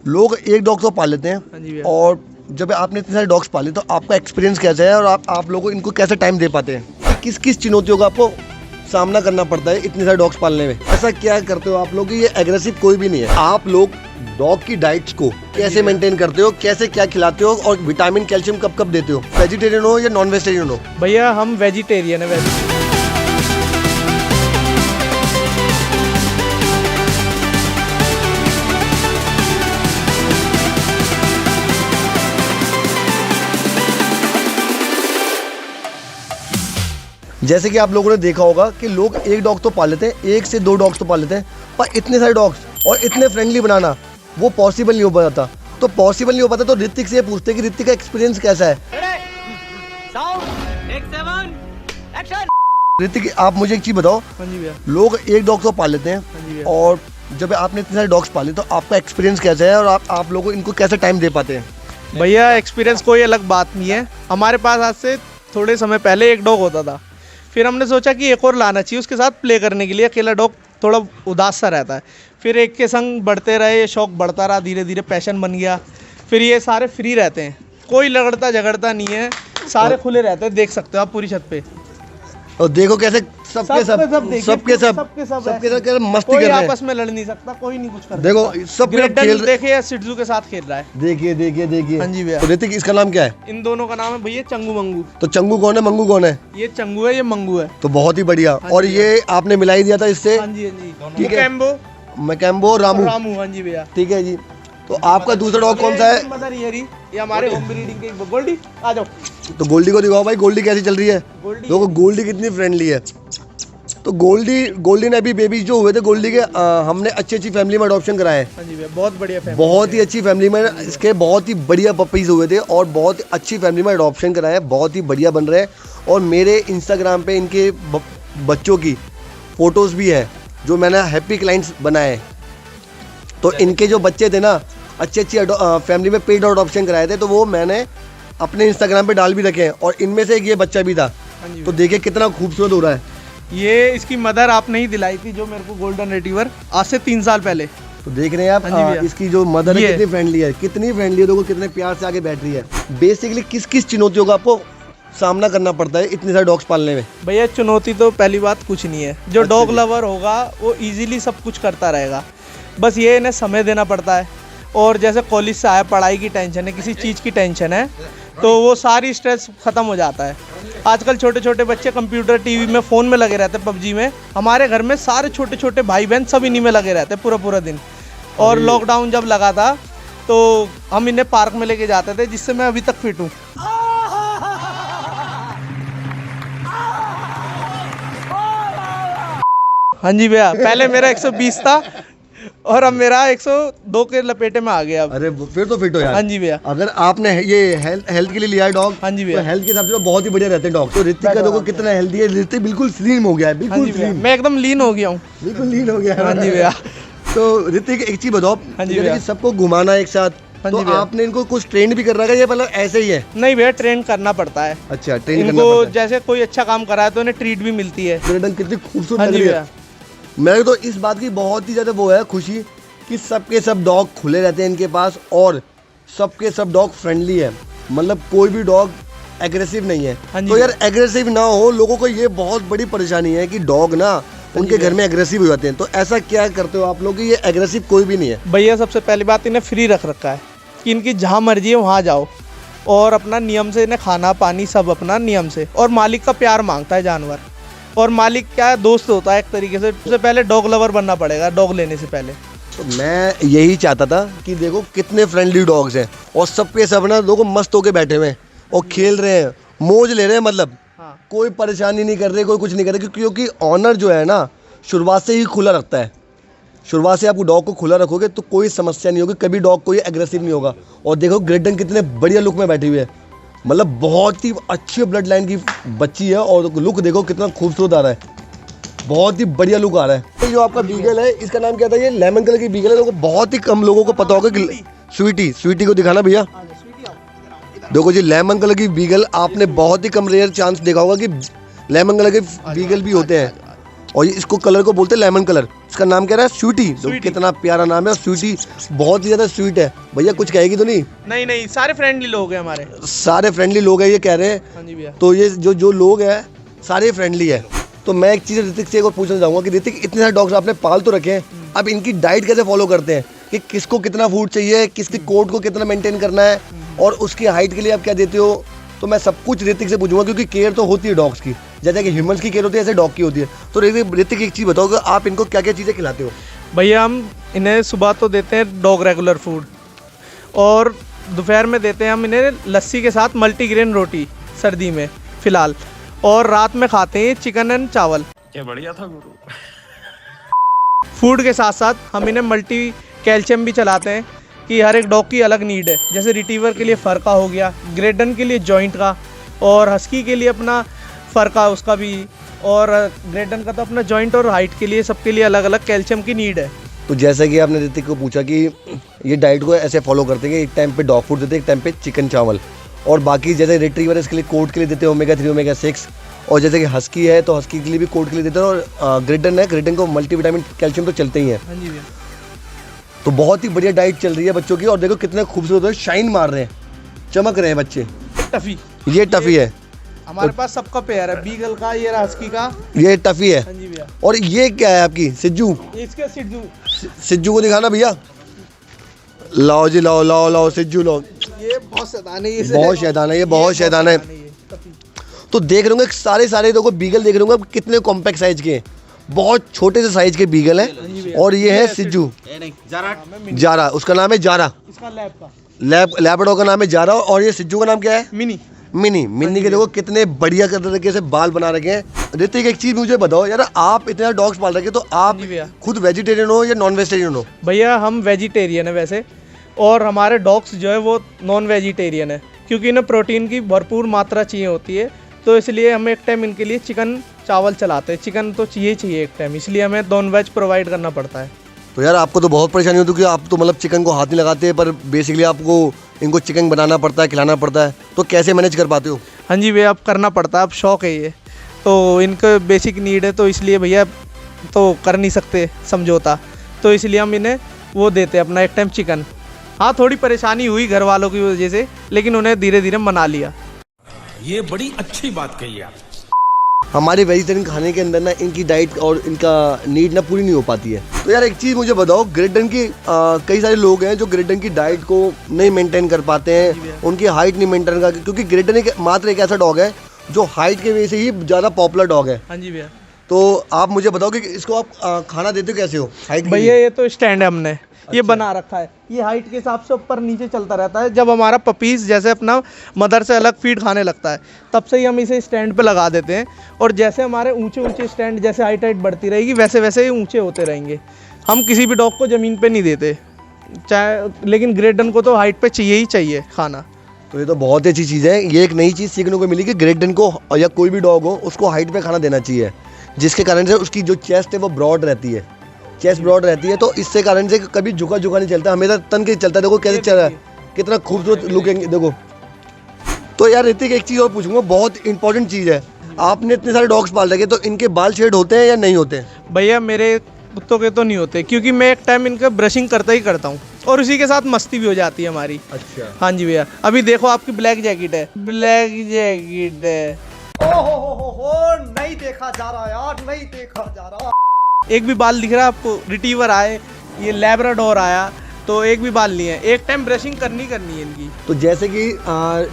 लोग एक डॉग तो पाल लेते हाँ हैं जी भैया। और जब आपने इतने सारे डॉग्स पाले तो आपका एक्सपीरियंस कैसा है और आप लोगों को इनको कैसे टाइम दे पाते हैं? किस किस चुनौतियों का आपको सामना करना पड़ता है इतने सारे डॉग्स पालने में? ऐसा क्या करते हो आप लोग कि ये एग्रेसिव कोई भी नहीं है? आप लोग डॉग की डाइट्स को कैसे मेंटेन करते हो, कैसे क्या खिलाते हो और विटामिन कैल्शियम कब कब देते हो? वेजिटेरियन हो या नॉन वेजिटेरियन हो? भैया हम वेजिटेरियन है वैसे। जैसे कि आप लोगों ने देखा होगा कि लोग एक डॉग तो पाल लेते हैं, एक से दो डॉग्स तो पाल लेते हैं, पर इतने सारे डॉग्स और इतने फ्रेंडली बनाना वो पॉसिबल नहीं हो पाता। तो पॉसिबल नहीं हो पाता तो ऋतिक से ये पूछते हैं कि ऋतिक का एक्सपीरियंस कैसा है। ऋतिक आप मुझे एक चीज़ बताओ, हाँ जी भैया। लोग एक डॉग तो पाल लेते हाँ हैं जी भैया। और जब आपने इतने सारे डॉग्स पाले तो आपका एक्सपीरियंस कैसा है और आप लोगों को इनको कैसे टाइम दे पाते हैं? भैया एक्सपीरियंस कोई अलग बात नहीं है। हमारे पास आज से थोड़े समय पहले एक डॉग होता था, फिर हमने सोचा कि एक और लाना चाहिए उसके साथ प्ले करने के लिए। अकेला डॉग थोड़ा उदास सा रहता है। फिर एक के संग बढ़ते रहे, ये शौक बढ़ता रहा, धीरे धीरे पैशन बन गया। फिर ये सारे फ्री रहते हैं, कोई लगड़ता झगड़ता नहीं है, सारे खुले रहते हैं। देख सकते हो आप पूरी छत पे। और देखो कैसे सबके सब देखिए, सबके सब सबके सब सबके ऐसे। सब कैसे मस्ती कोई कर रहे हैं। आपस में लड़ नहीं सकता, कोई नहीं कुछ कर देखो सकता। सब ग्रेट खेल रहे। देखे या सिड्जू के साथ खेल रहा है। देखिए देखिए देखिए। हाँ जी भैया। तो ऋतिक इसका नाम क्या है? इन दोनों का नाम है भैया चंगू मंगू। तो चंगू कौन है, मंगू कौन है? ये चंगू है, ये मंगू है। तो बहुत ही बढ़िया। हाँ और जी। ये आपने मिला ही दिया था इससे हाँ जी, हाँ जी। ठीक है। कैम्बो, मैकैम्बो रामू। रामू। हाँ जी भैया। ठीक है जी। तो आपका दूसरा डॉग कौन सा है? मदर हियरी, ये हमारे होम ब्रीडिंग के गोल्डी। आ जाओ। तो गोल्डी को दिखाओ भाई, गोल्डी कैसी चल रही है? गोल्डी देखो गोल्डी कितनी फ्रेंडली है। तो गोल्डी ने अभी बेबी जो हुए थे गोल्डी के हमने अच्छी फैमिली में अडॉप्शन कराए हैं। हाँ जी भैया, बहुत बढ़िया फैमिली। बहुत ही अच्छी फैमिली में इसके बहुत ही बढ़िया पपीज हुए थे और बहुत ही अच्छी फैमिली में अडॉप्शन कराए हैं। बहुत ही बढ़िया बन रहे हैं और मेरे इंस्टाग्राम पे इनके बच्चों की फ़ोटोज़ भी है जो मैंने हैप्पी क्लाइंट्स बनाए हैं। तो इनके जो बच्चे थे ना अच्छी फैमिली में पेड अडॉप्शन कराए थे, तो वो मैंने अपने इंस्टाग्राम पे डाल भी रखे हैं और इनमें से एक ये बच्चा भी था। हाँ जी तो देखिए कितना खूबसूरत हो रहा है। ये इसकी मदर आपने ही दिलाई थी, जो मेरे को गोल्डन रिट्रीवर, आज से 3 साल पहले। तो देख रहे हैं आप हाँ जी भैया। इसकी जो मदर है ये। कितनी फ्रेंडली है, कितनी फ्रेंडली है। देखो कितने प्यार से आगे बैठ रही है। बेसिकली किस किस चुनौतियों का आपको सामना करना पड़ता है इतने सारे डॉग्स पालने में? भैया चुनौती तो पहली बात कुछ नहीं है। जो अच्छा डॉग जी। लवर होगा वो इजीली सब कुछ करता रहेगा, बस ये इन्हें समय देना पड़ता है। और जैसे कॉलेज से आया, पढ़ाई की टेंशन है, किसी चीज़ की टेंशन है, तो वो सारी स्ट्रेस ख़त्म हो जाता है। आजकल छोटे छोटे बच्चे कंप्यूटर, टीवी में, फ़ोन में लगे रहते हैं, पबजी में। हमारे घर में सारे छोटे छोटे भाई बहन सब इन्हीं में लगे रहते हैं पूरा पूरा दिन। और लॉकडाउन जब लगा था तो हम इन्हें पार्क में लेके जाते थे, जिससे मैं अभी तक फिट हूँ। हाँ जी भैया, पहले मेरा 120 था और अब मेरा 102 के लपेटे में आ गया अब। अरे फिर तो फिट हो यार। हाँ जी भैया। अगर आपने ये हेल्थ के लिए लिया है डॉग, हाँ जी तो भैया। हेल्थ के हिसाब से तो बहुत ही बढ़िया रहते हैं डॉग। तो ऋतिक का देखो कितना हेल्दी है। ऋतिक बिल्कुल स्लिम हो गया है, हाँ बिल्कुल जी भैया, स्लिम, मैं एकदम लीन हो गया हूँ। बिल्कुल लीन हो गया है। हाँ जी भैया। तो ऋतिक एक चीज बताओ, हाँ जी जैसे भैया। कि सबको घुमाना एक साथ, हाँ तो जी भैया। आपने इनको कुछ ट्रेन भी कर रखा है या मतलब ऐसे ही है? नहीं भैया, ट्रेन करना पड़ता है अच्छा, ट्रेन करना इनको। पड़ता है। जैसे कोई अच्छा काम करा है तो उन्हें ट्रीट भी मिलती है। ग्रेडन कितनी खूबसूरत हाँ लग जी रही है। भैया। मेरे तो इस बात की बहुत ही ज़्यादा वो है खुशी कि सबके सब डॉग खुले रहते हैं इनके पास और सबके सब डॉग फ्रेंडली है। मतलब कोई भी डॉग एग्रेसिव नहीं है। हाँ जी तो यार एग्रेसिव ना हो, लोगों को ये बहुत बड़ी परेशानी है कि डॉग ना उनके घर में एग्रेसिव हो जाते हैं। तो ऐसा क्या करते हो आप लोग कि ये एग्रेसिव कोई भी नहीं है? भैया सबसे पहली बात, इन्हें फ्री रख रखा है कि इनकी जहाँ मर्जी है वहाँ जाओ, और अपना नियम से इन्हें खाना पानी सब अपना नियम से। और मालिक का प्यार मांगता है जानवर, और मालिक क्या है, दोस्त होता है एक तरीके से। सबसे पहले डॉग लवर बनना पड़ेगा डॉग लेने से पहले। तो मैं यही चाहता था कि देखो कितने फ्रेंडली डॉग्स हैं और सबके सब ना देखो मस्त होके बैठे हुए हैं और खेल रहे हैं, मौज ले रहे हैं। मतलब हाँ। कोई परेशानी नहीं कर रहे, कोई कुछ नहीं कर रहे, क्योंकि ऑनर जो है ना शुरुआत से ही खुला रखता है। शुरुआत से आप डॉग को खुला रखोगे तो कोई समस्या नहीं होगी, कभी डॉग कोई एग्रेसिव नहीं होगा। और देखो ग्रेडन कितने बढ़िया लुक में बैठी हुई है, मतलब बहुत ही अच्छी ब्लड लाइन की बच्ची है और लुक देखो कितना खूबसूरत आ रहा है, बहुत ही बढ़िया लुक आ रहा है। ये जो आपका बीगल है इसका नाम क्या था? ये लेमन कलर की बीगल है। देखो बहुत ही कम लोगों को पता होगा कि स्वीटी को दिखाना भैया। देखो जी लेमन कलर की बीगल, आपने बहुत ही कम रेयर चांस देखा होगा कि लेमन कलर के बीगल भी होते हैं। और ये इसको कलर को बोलते हैं लेमन कलर। इसका नाम क्या रहा है? स्वीटी। तो कितना प्यारा नाम है, स्वीटी बहुत ही ज़्यादा स्वीट है। भैया कुछ कहेगी तो नहीं? नहीं नहीं, सारे फ्रेंडली लोग हैं हमारे, सारे फ्रेंडली लोग हैं ये कह रहे हैं। हाँ जी भैया। तो ये जो जो लोग हैं सारे फ्रेंडली है। तो मैं एक चीज़ ऋतिक से एक और पूछना चाहूँगा कि ऋतिक इतने सारे डॉग्स आपने पाल तो रखे हैं, अब इनकी डाइट कैसे फॉलो करते हैं कि किसको कितना फूड चाहिए, किसकी कोट को कितना मेंटेन करना है और उसकी हाइट के लिए आप क्या देते हो? तो मैं सब कुछ ऋतिक से पूछूंगा क्योंकि केयर तो होती है डॉग्स की, जैसे कि ह्यूमंस की केयर होती है ऐसे डॉग की होती है। तो ऋतिक एक चीज़ बताओ कि आप इनको क्या क्या चीज़ें खिलाते हो? भैया हम इन्हें सुबह तो देते हैं डॉग रेगुलर फूड, और दोपहर में देते हैं हम इन्हें लस्सी के साथ मल्टीग्रेन रोटी सर्दी में फ़िलहाल, और रात में खाते हैं चिकन एंड चावल। क्या बढ़िया था गुरु। फूड के साथ साथ हम इन्हें मल्टी कैल्शियम भी चलाते हैं कि हर एक डॉग की अलग नीड है। जैसे रिट्रीवर के लिए फर का हो गया, ग्रेडन के लिए जॉइंट का, और हस्की के लिए अपना फर का उसका भी, और ग्रेडन का तो अपना जॉइंट और हाइट के लिए, सबके लिए अलग अलग कैल्शियम की नीड है। तो जैसा कि आपने ऋतिक को पूछा कि ये डाइट को ऐसे फॉलो करते हैं कि एक टाइम पे डॉग फूड देते हैं, एक टाइम पे चिकन चावल, और बाकी जैसे रिट्रीवर है इसके लिए कोट के लिए देते हैं ओमेगा 3 ओमेगा 6, और जैसे कि हस्की है तो हस्की के लिए भी कोट के लिए देते हैं, और ग्रेडन है, ग्रेडन को मल्टीविटामिन कैल्शियम तो चलते ही हैं। हाँ जी भैया। तो बहुत ही बढ़िया डाइट चल रही है बच्चों की, और देखो कितने खूबसूरत है, शाइन मार रहे हैं, चमक रहे हैं बच्चे। टफी, ये टफी है, हमारे पास सबका पेयर है, बीगल का, ये हस्की का। ये टफी है। हाँ जी भैया। और ये क्या है आपकी? सिज्जू। इसके सिद्धू, सिज्जू को दिखाना भैया, लाओ जी, लाओ लाओ लाओ सिज्जू लाओ। ये बहुत शैतान है, बहुत शैतान है, ये बहुत शैतान है। तो देख रहे होंगे सारे देखो बीगल देख रहे होंगे कितने कॉम्पैक्ट साइज के हैं, बहुत छोटे से साइज के बीगल हैं। और ये है सिज्जू, जारा, उसका नाम है जारा, इसका लैब का, लैब्राडोर का नाम है जारा, और ये सिज्जू का नाम क्या है? मिनी। मिनी के देखो कितने बढ़िया तरीके से बाल बना रखे हैं। ऋतिक एक चीज मुझे बताओ यार, आप इतने डॉग्स पाल रखे तो आप जी भैया। खुद वेजिटेरियन हो या नॉन वेजिटेरियन हो? भैया हम वेजिटेरियन है वैसे, और हमारे डॉग्स जो है वो नॉन वेजिटेरियन है, क्योंकि इन्हें प्रोटीन की भरपूर मात्रा चाहिए होती है। तो इसलिए हम एक टाइम इनके लिए चिकन चावल चलाते हैं, चिकन तो चाहिए एक टाइम, इसलिए हमें नॉन वेज प्रोवाइड करना पड़ता है। तो यार आपको तो बहुत परेशानी होती है कि आप तो मतलब चिकन को हाथ नहीं लगाते हैं, पर बेसिकली आपको इनको चिकन बनाना पड़ता है, खिलाना पड़ता है, तो कैसे मैनेज कर पाते हो? हाँ जी भैया, अब करना पड़ता है, अब शौक है ये, तो इनका बेसिक नीड है, तो इसलिए भैया तो कर नहीं सकते समझौता, तो इसलिए हम इन्हें वो देते हैं अपना एक टाइम चिकन। हाँ थोड़ी परेशानी हुई घर वालों की वजह से, लेकिन उन्हें धीरे धीरे मना लिया। ये बड़ी अच्छी बात कही आप। हमारे वेजिटेरियन खाने के अंदर ना इनकी डाइट और इनका नीड ना पूरी नहीं हो पाती है। तो यार एक चीज़ मुझे बताओ, ग्रेडन की कई सारे लोग हैं जो ग्रेडन की डाइट को नहीं मेंटेन कर पाते हैं, उनकी हाइट नहीं मेंटेन कर, क्योंकि ग्रेडन एक मात्र एक ऐसा डॉग है जो हाइट की वजह से ही ज़्यादा पॉपुलर डॉग है। हाँ जी भैया। तो आप मुझे बताओ कि इसको आप खाना देते हो कैसे हो? हाइट भैया ये तो स्टैंड है, हमने ये बना रखा है, ये हाइट के हिसाब से ऊपर नीचे चलता रहता है। जब हमारा पपीज़ जैसे अपना मदर से अलग फीड खाने लगता है, तब से ही हम इसे स्टैंड पे लगा देते हैं, और जैसे हमारे ऊंचे ऊंचे स्टैंड, जैसे हाइट बढ़ती रहेगी वैसे वैसे ही ऊंचे होते रहेंगे। हम किसी भी डॉग को ज़मीन पे नहीं देते चाहे, लेकिन ग्रेडन को तो हाइट पे चाहिए ही चाहिए खाना। तो ये तो बहुत ही अच्छी चीज़ है। ये एक नई चीज़ सीखने को मिली कि ग्रेडन को या कोई भी डॉग हो उसको हाइट पे खाना देना चाहिए, जिसके कारण से उसकी जो चेस्ट है वो ब्रॉड रहती है, चेस्ट ब्रॉड रहती है, तो इससे कारण से कभी झुका नहीं चलता, हमेशा तन के चलता है। देखो कैसे चल रहा है, कितना खूबसूरत लुक है देखो। तो यार ऋतिक एक चीज़ और पूछूंगा, बहुत इंपॉर्टेंट चीज़ है, आपने इतने सारे डॉग्स पाल रखे, तो इनके बाल शेड होते हैं या नहीं होते? भैया मेरे कुत्तों के तो नहीं होते, क्योंकि मैं एक टाइम इनका ब्रशिंग करता ही करता हूँ, और उसी के साथ मस्ती भी हो जाती है हमारी। अच्छा। हाँ जी भैया, अभी देखो आपकी ब्लैक जैकेट है, ब्लैक जैकेट है, ओहो नहीं देखा जा रहा यार, नहीं देखा जा रहा। एक भी बाल दिख रहा है आपको? रिट्रीवर आए, ये लैब्राडोर आया, तो एक भी बाल नहीं है। एक टाइम ब्रशिंग करनी है इनकी। तो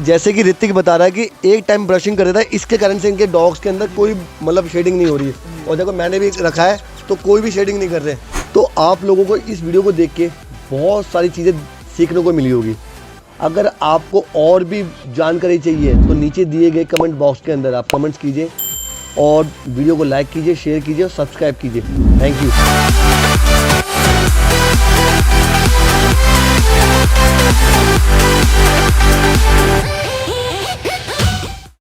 जैसे कि ऋतिक बता रहा है कि एक टाइम ब्रशिंग कर देता है, इसके कारण से इनके डॉग्स के अंदर कोई मतलब शेडिंग नहीं हो रही है। और देखो मैंने भी रखा है तो कोई भी शेडिंग नहीं कर रहे। तो आप लोगों को इस वीडियो को देख के बहुत सारी चीज़ें सीखने को मिली होगी। अगर आपको और भी जानकारी चाहिए तो नीचे दिए गए कमेंट बॉक्स के अंदर आप कमेंट्स कीजिए, और वीडियो को लाइक कीजिए, शेयर कीजिए और सब्सक्राइब कीजिए। Thank you.